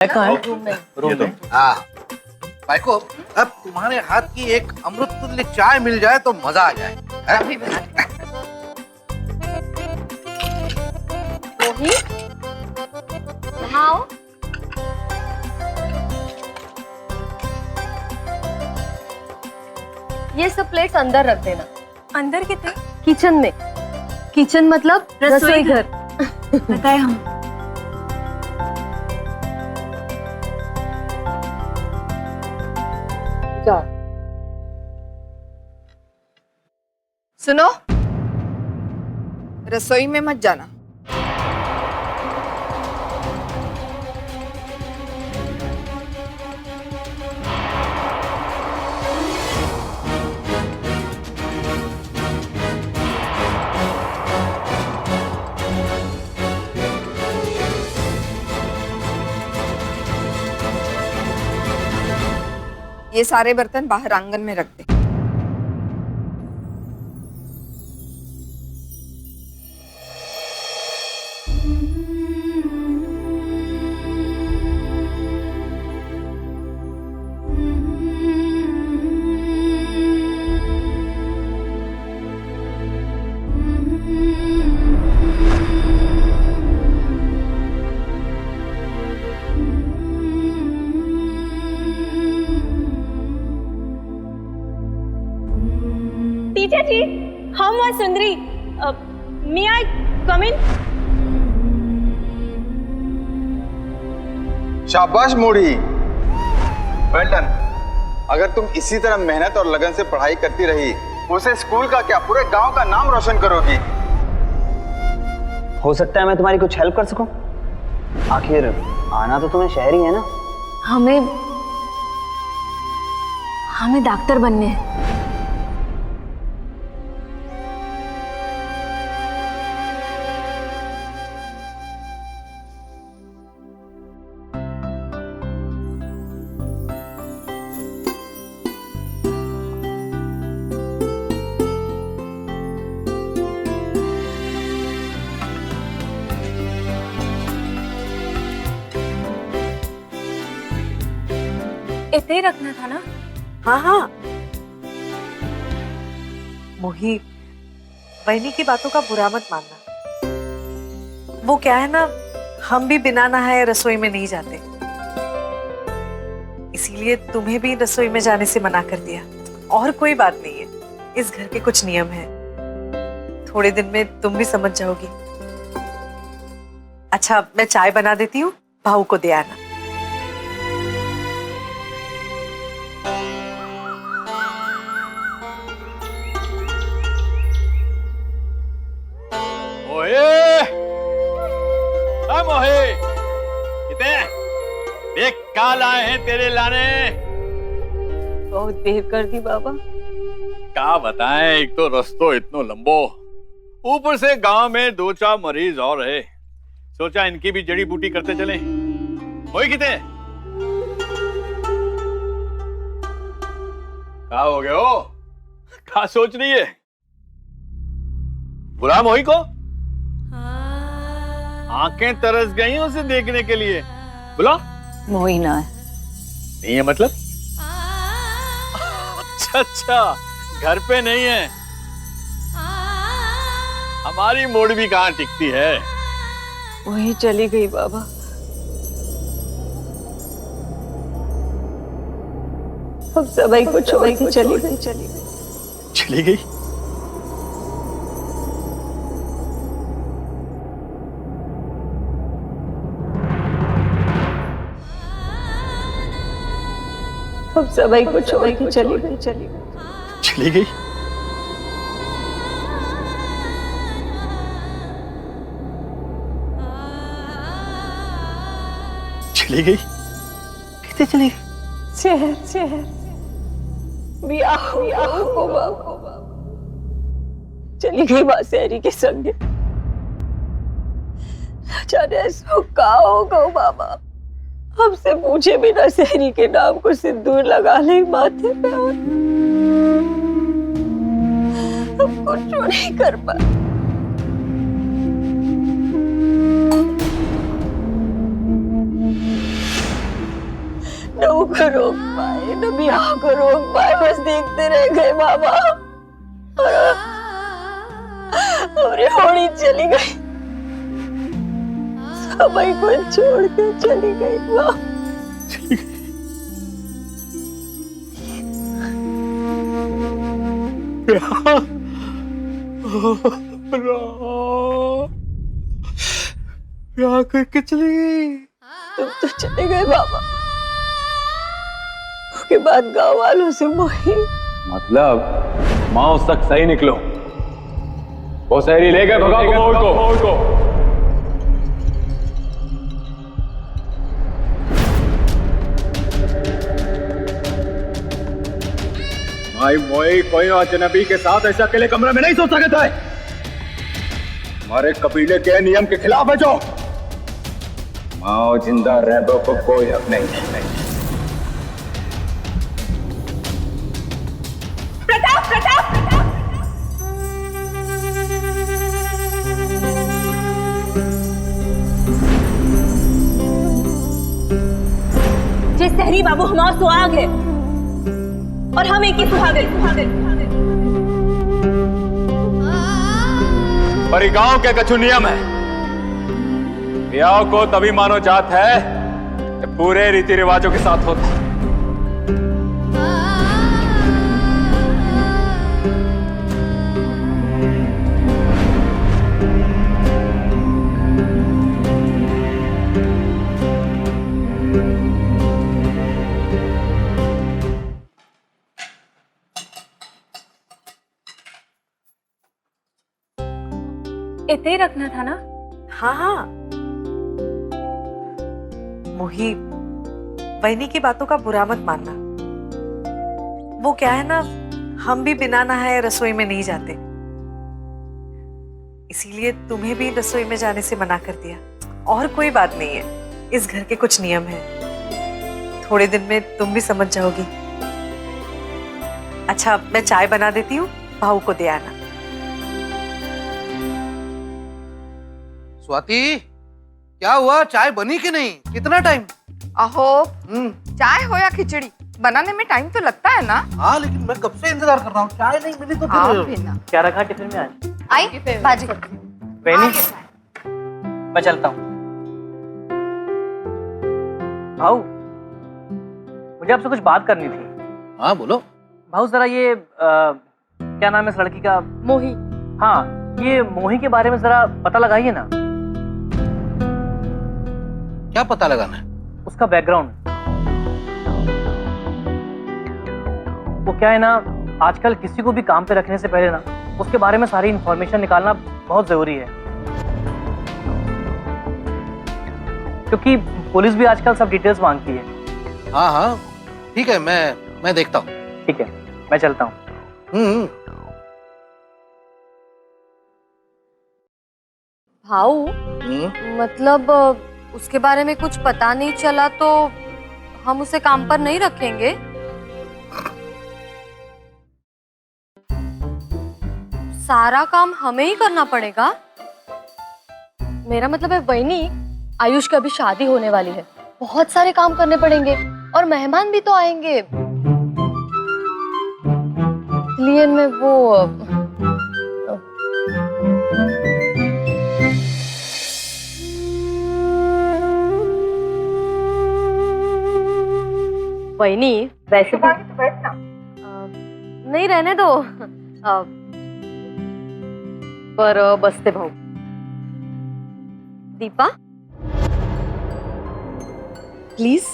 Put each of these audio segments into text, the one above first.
Room में। हाँ बाइको, अब तुम्हारे हाथ की एक अमृत तुल्य चाय मिल जाए तो मजा आ जाए। अभी बना। मोहित, यहाँ आओ। ये सब प्लेट्स अंदर रख देना। अंदर कितने? किचन में। किचन मतलब रसोई घर। बताए हम। जाओ। सुनो, रसोई में मत जाना। ये सारे बर्तन बाहर आंगन में रख दे। टीचर जी, हम और सुंदरी, मे आई कम इन? शाबाश मोड़ी, वेल डन। अगर तुम इसी तरह मेहनत और लगन से पढ़ाई करती रही, उसे स्कूल का क्या पूरे गांव का नाम रोशन करोगी। हो सकता है मैं तुम्हारी कुछ हेल्प कर सकूं। आखिर आना तो तुम्हें शहर ही है ना। हमें डॉक्टर बनने हैं। इतने ही रखना था ना? हाँ हाँ। मोही, बहनी की बातों का बुरा मत मानना। वो क्या है ना, हम भी बिना नहाए रसोई में नहीं जाते, इसीलिए तुम्हें भी रसोई में जाने से मना कर दिया। और कोई बात नहीं है, इस घर के कुछ नियम हैं, थोड़े दिन में तुम भी समझ जाओगी। अच्छा, मैं चाय बना देती हूँ, भाऊ को दे आना। मोहे, कितने देख काल आए हैं तेरे लाने। बहुत देर कर दी बाबा। क्या बताएं, एक तो रस्तो इतनो लंबो, ऊपर से गांव में 2-4 मरीज और है। सोचा इनकी भी जड़ी बूटी करते चले। मोही कितने क्या हो गए हो, क्या सोच रही है? बुला मोही को, आंखें तरस गई उसे देखने के लिए। बुला। मोही ना है। नहीं है मतलब? अच्छा, घर पे नहीं है। हमारी मूड भी कहाँ टिकती है। वही चली गई बाबा। अब सबाई को छोड़ के चली गई। चली गई? अब सबाई को छोड़ के चली गई। चली गई? चली गई? कितने चली गई? शहर ब्याह को चली गई बासेरी के संगे। जाने ऐसा क्या होगा बाबा, हमसे पूछे बिना शहरी के नाम को सिंदूर लगा ले माथे पे, और हम कुछ नहीं कर पाए। न वो को रोक पाए न ब्याह को रोक पाए, बस देखते रह गए बाबा। और हमारी होड़ी चली गई, सभी को छोड़ के चली गई माँ। ब्याह करके चली गई। तुम तो चले गए बाबा, उसके बाद गांव वालों से मोही। मतलब माँ उस तक सही निकलो, वो शहरी ले गए भगा को। भाई मोई कोई अजनबी के साथ ऐसा अकेले कमरे में नहीं सो सकते थे। हमारे कबीले के नियम के खिलाफ है जो। माओ जिंदा रहबो को कोई हक नहीं। प्रताप प्रताप जे सहरी बाबू हमारा सुहाग है और हम एक ही सुहागे। पर ये गांव के कछु नियम है। ब्याह को तभी मानो जात है जब पूरे रीति रिवाजों के साथ होता है। इतने ही रखना था ना? हाँ हाँ मोही, वहीनी की बातों का बुरा मत मानना। वो क्या है ना, हम भी बिना नहाए रसोई में नहीं जाते, इसीलिए तुम्हें भी रसोई में जाने से मना कर दिया। और कोई बात नहीं है, इस घर के कुछ नियम हैं, थोड़े दिन में तुम भी समझ जाओगी। अच्छा मैं चाय बना देती हूँ, भाऊ को दे आना। स्वाति, क्या हुआ? चाय बनी कि नहीं? कितना टाइम? अहो चाय हो या खिचड़ी, बनाने में टाइम तो लगता है ना। हाँ लेकिन मैं कब से इंतजार कर रहा हूँ, चाय नहीं मिली तो आप फिर। भी ना। क्या रखा टिफिन में आज? आई भाजी बेनी, मैं चलता हूँ। भाऊ, मुझे आपसे कुछ बात करनी थी। हाँ बोलो। भाऊ जरा ये क्या नाम है इस लड़की का? मोही। हाँ, ये मोही के बारे में जरा पता लगाइए ना। क्या पता लगाना है? उसका बैकग्राउंड। वो क्या है ना, आजकल किसी को भी काम पे रखने से पहले ना उसके बारे में सारी इंफॉर्मेशन निकालना बहुत जरूरी है, क्योंकि पुलिस भी आजकल सब डिटेल्स मांगती है। हाँ हाँ ठीक है, मैं देखता हूँ। ठीक है, मैं चलता हूँ। भाऊ, मतलब उसके बारे में कुछ पता नहीं चला तो हम उसे काम पर नहीं रखेंगे? सारा काम हमें ही करना पड़ेगा? मेरा मतलब है वहीनी, आयुष की अभी शादी होने वाली है, बहुत सारे काम करने पड़ेंगे और मेहमान भी तो आएंगे, इसलिए मैं वो वहीनी वैसे भी बैठना। नहीं, रहने दो। पर बसते भाऊ। दीपा प्लीज।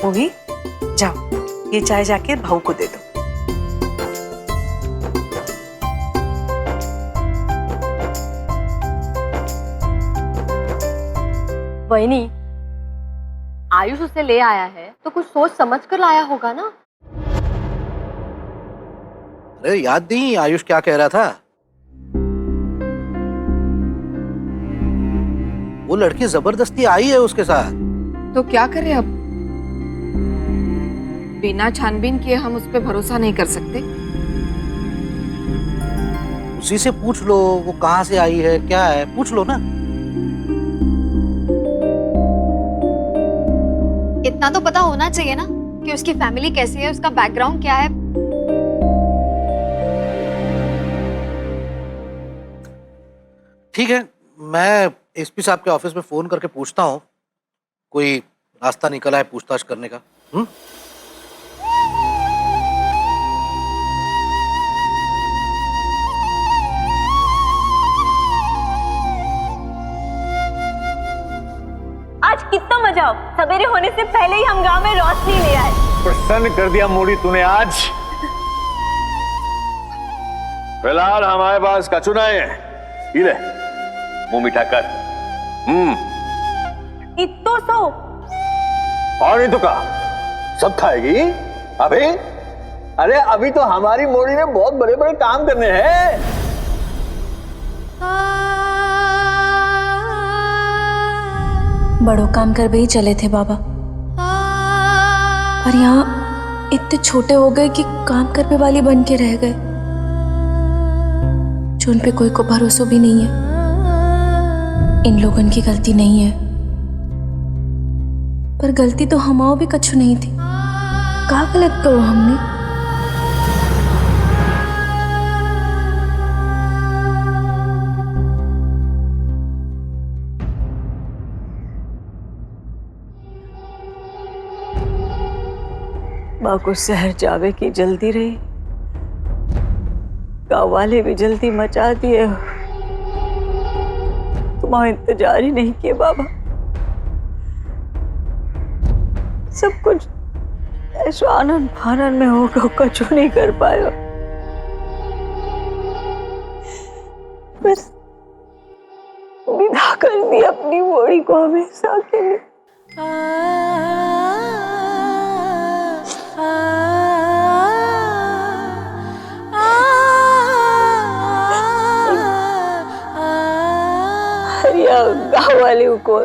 मोही जाओ, ये चाय जाके भाऊ को दे दो। वहीनी, आयुष उसे ले आया है तो कुछ सोच समझ कर लाया होगा ना? अरे याद नहीं आयुष क्या कह रहा था? वो लड़की जबरदस्ती आई है उसके साथ। तो क्या करें अब? बिना छानबीन किए हम उस पर भरोसा नहीं कर सकते। उसी से पूछ लो वो कहाँ से आई है, क्या है, पूछ लो ना। इतना तो पता होना चाहिए ना कि उसकी फैमिली कैसी है, उसका बैकग्राउंड क्या है। ठीक है, मैं एसपी साहब के ऑफिस में फोन करके पूछता हूँ कोई रास्ता निकला है पूछताछ करने का। आज कितना मजा हो, सवेरे होने से पहले ही हम गांव में रोशनी ले आए। प्रसन्न कर दिया मोड़ी तूने आज। फिलहाल हमारे पास कचुना है, ये ले मुंह मीठा कर। इतो सो और नहीं तो का सब खाएगी अभी। अरे अभी तो हमारी मोड़ी ने बहुत बड़े बड़े काम करने हैं। बड़ों काम कर भी चले थे बाबा, पर यहाँ इतने छोटे हो गए कि काम करने वाली बन के रह गए, जो उन पे कोई को भरोसा भी नहीं है। इन लोगों की गलती नहीं है, पर गलती तो हमाओ भी कछु नहीं थी। क्या गलत करो हमने? माँ को शहर जावे की जल्दी रही, गाँव वाले भी जल्दी मचा दिए। तुम्हारा इंतजार ही नहीं किए बाबा। सब कुछ ऐसा आनंद फानंद में होगा, कुछ नहीं कर पाया। बस विदा कर दी अपनी मोड़ी को हमेशा के लिए। गाँव वाले को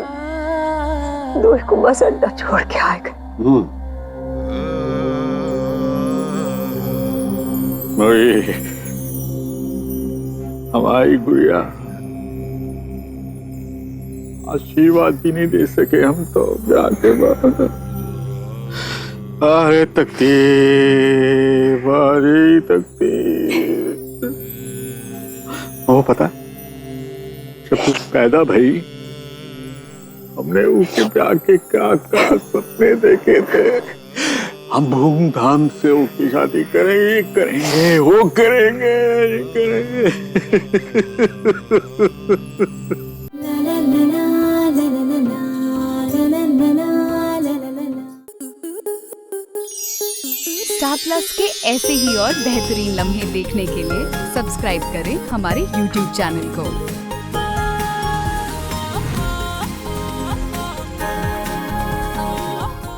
दोस्त को बस अड्डा छोड़ के आ गए। हमारी गुड़िया आशीर्वाद भी नहीं दे सके हम तो जाके बाद। अरे तकदीर, अरे तकदीर। वो पता जब तू पैदा भई हमने उसके ब्याह के क्या क्या सपने देखे थे। हम धूमधाम से उसकी शादी करेंगे करेंगे वो करेंगे करेंगे। स्टार प्लस के ऐसे ही और बेहतरीन लम्हे देखने के लिए सब्सक्राइब करें हमारे YouTube चैनल को।